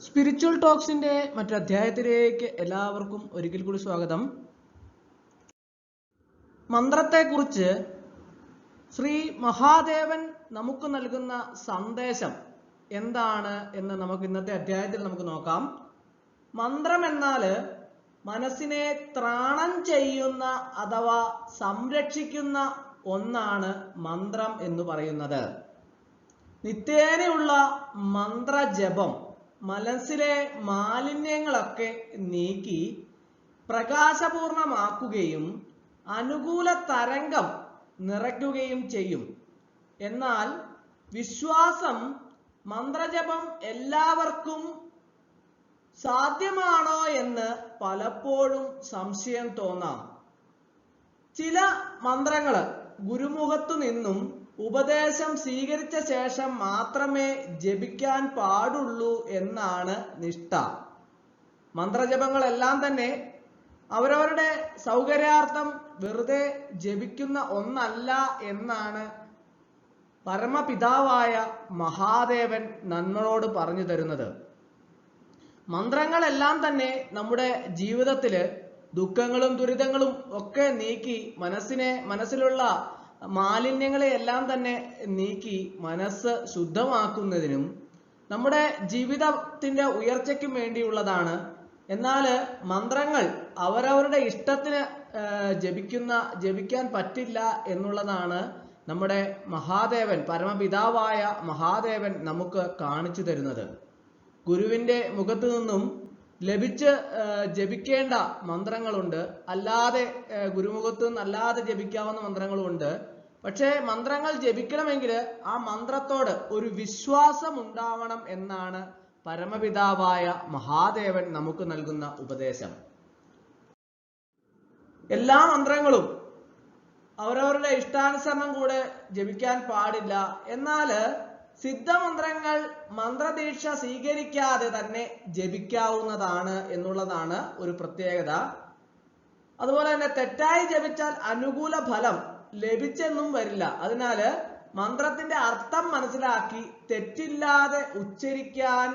Spiritual ടോക്സിന്റെ മറ്റൊരധ്യായത്തിലേക്ക് എല്ലാവർക്കും ഒരിക്കൽ കൂടി സ്വാഗതം. മന്ത്രത്തെക്കുറിച്ച് ശ്രീ മഹാദേവൻ നമുക്ക് നൽകുന്ന സന്ദേശം എന്താണ് എന്ന് നമുക്ക് ഇന്നത്തെ അധ്യായത്തിൽ നമുക്ക് നോക്കാം. മന്ത്രം എന്നാൽ മനസ്സിനെ ത്രാണം ചെയ്യുന്ന അഥവാ സംരക്ഷിക്കുന്ന ഒന്നാണ് മന്ത്രം എന്ന് പറയുന്നത്. നിത്യേനയുള്ള മന്ത്രജപം മനസ്സിലെ മാലിന്യങ്ങളൊക്കെ നീക്കി പ്രകാശപൂർണമാക്കുകയും അനുകൂല തരംഗം നിറയ്ക്കുകയും ചെയ്യും. എന്നാൽ വിശ്വാസം മന്ത്രജപം എല്ലാവർക്കും സാധ്യമാണോ എന്ന് പലപ്പോഴും സംശയം തോന്നാം. ചില മന്ത്രങ്ങൾ ഗുരുമുഖത്തു നിന്നും ഉപദേശം സ്വീകരിച്ച ശേഷം മാത്രമേ ജപിക്കാൻ പാടുള്ളൂ എന്നാണ് നിഷ്ഠ. മന്ത്രജപങ്ങളെല്ലാം തന്നെ അവരവരുടെ സൗകര്യാർത്ഥം വെറുതെ ജപിക്കുന്ന ഒന്നല്ല എന്നാണ് പരമപിതാവായ മഹാദേവൻ നമ്മളോട് പറഞ്ഞു തരുന്നത്. മന്ത്രങ്ങളെല്ലാം തന്നെ നമ്മുടെ ജീവിതത്തിൽ ദുഃഖങ്ങളും ദുരിതങ്ങളും ഒക്കെ നീക്കി മനസ്സിലുള്ള മാലിന്യങ്ങളെ എല്ലാം തന്നെ നീക്കി മനസ്സ് ശുദ്ധമാക്കുന്നതിനും നമ്മുടെ ജീവിതത്തിന്റെ ഉയർച്ചയ്ക്കും വേണ്ടിയുള്ളതാണ്. എന്നാൽ മന്ത്രങ്ങൾ അവരവരുടെ ഇഷ്ടത്തിന് ജപിക്കാൻ പറ്റില്ല എന്നുള്ളതാണ് നമ്മുടെ മഹാദേവൻ, പരമപിതാവായ മഹാദേവൻ നമുക്ക് കാണിച്ചു തരുന്നത്. ഗുരുവിന്റെ മുഖത്തു നിന്നും ലഭിച്ച് ജപിക്കേണ്ട മന്ത്രങ്ങളുണ്ട്, അല്ലാതെ ഗുരുമുഖത്തു നിന്ന് അല്ലാതെ ജപിക്കാവുന്ന മന്ത്രങ്ങളുമുണ്ട്. പക്ഷേ മന്ത്രങ്ങൾ ജപിക്കണമെങ്കിൽ ആ മന്ത്രത്തോട് ഒരു വിശ്വാസം ഉണ്ടാവണം എന്നാണ് പരമപിതാവായ മഹാദേവൻ നമുക്ക് നൽകുന്ന ഉപദേശം. എല്ലാ മന്ത്രങ്ങളും അവരവരുടെ ഇഷ്ടാനുസരണം കൂടെ ജപിക്കാൻ പാടില്ല. എന്നാൽ സിദ്ധമന്ത്രങ്ങൾ മന്ത്രദീക്ഷ സ്വീകരിക്കാതെ തന്നെ ജപിക്കാവുന്നതാണ് എന്നുള്ളതാണ് ഒരു പ്രത്യേകത. അതുപോലെ തന്നെ തെറ്റായി ജപിച്ചാൽ അനുകൂല ഫലം ലഭിച്ചെന്നും വരില്ല. അതിനാല് മന്ത്രത്തിന്റെ അർത്ഥം മനസ്സിലാക്കി തെറ്റില്ലാതെ ഉച്ചരിക്കാൻ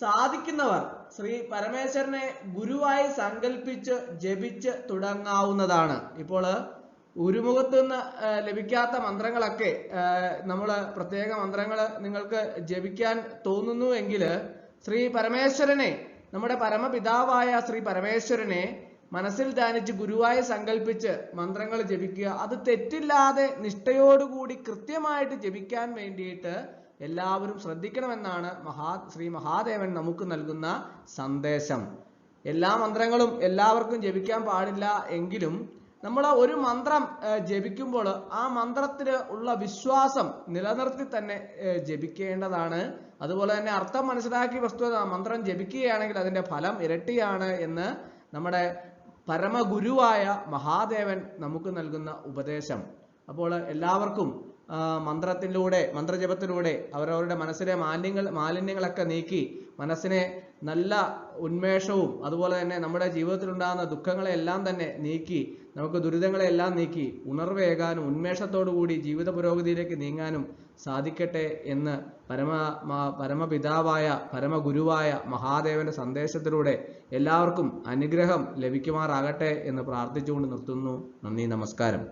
സാധിക്കുന്നവർ ശ്രീ പരമേശ്വരനെ ഗുരുവായി സങ്കല്പിച്ച് ജപിച്ച് തുടങ്ങാവുന്നതാണ്. ഇപ്പോൾ ഗുരുമുഖത്ത് നിന്ന് ലഭിക്കാത്ത മന്ത്രങ്ങളൊക്കെ നമ്മൾ പ്രത്യേക മന്ത്രങ്ങൾ നിങ്ങൾക്ക് ജപിക്കാൻ തോന്നുന്നു എങ്കിൽ ശ്രീ പരമേശ്വരനെ, നമ്മുടെ പരമപിതാവായ ശ്രീ പരമേശ്വരനെ മനസ്സിൽ ധ്യാനിച്ച് ഗുരുവായി സങ്കല്പിച്ച് മന്ത്രങ്ങൾ ജപിക്കുക. അത് തെറ്റില്ലാതെ നിഷ്ഠയോടുകൂടി കൃത്യമായിട്ട് ജപിക്കാൻ വേണ്ടിയിട്ട് എല്ലാവരും ശ്രദ്ധിക്കണമെന്നാണ് ശ്രീ മഹാദേവൻ നമുക്ക് നൽകുന്ന സന്ദേശം. എല്ലാ മന്ത്രങ്ങളും എല്ലാവർക്കും ജപിക്കാൻ പാടില്ല എങ്കിലും നമ്മൾ ഒരു മന്ത്രം ജപിക്കുമ്പോൾ ആ മന്ത്രത്തിൽ ഉള്ള വിശ്വാസം നിലനിർത്തി തന്നെ ജപിക്കേണ്ടതാണ്. അതുപോലെ തന്നെ അർത്ഥം മനസ്സിലാക്കി മന്ത്രം ജപിക്കുകയാണെങ്കിൽ അതിന്റെ ഫലം ഇരട്ടിയാണ് എന്ന് നമ്മുടെ പരമഗുരുവായ മഹാദേവൻ നമുക്ക് നൽകുന്ന ഉപദേശം. അപ്പോൾ എല്ലാവർക്കും മന്ത്രജപത്തിലൂടെ അവരവരുടെ മനസ്സിലെ മാലിന്യങ്ങളൊക്കെ നീക്കി മനസ്സിനെ നല്ല ഉന്മേഷവും അതുപോലെ തന്നെ നമ്മുടെ ജീവിതത്തിലുണ്ടാകുന്ന ദുഃഖങ്ങളെല്ലാം തന്നെ നീക്കി നമുക്ക് ദുരിതങ്ങളെല്ലാം നീക്കി ഉണർവേകാനും ഉന്മേഷത്തോടുകൂടി ജീവിത പുരോഗതിയിലേക്ക് നീങ്ങാനും സാധിക്കട്ടെ എന്ന് പരമപിതാവായ പരമഗുരുവായ മഹാദേവന്റെ സന്ദേശത്തിലൂടെ എല്ലാവർക്കും അനുഗ്രഹം ലഭിക്കുമാറാകട്ടെ എന്ന് പ്രാർത്ഥിച്ചുകൊണ്ട് നിർത്തുന്നു. നന്ദി, നമസ്കാരം.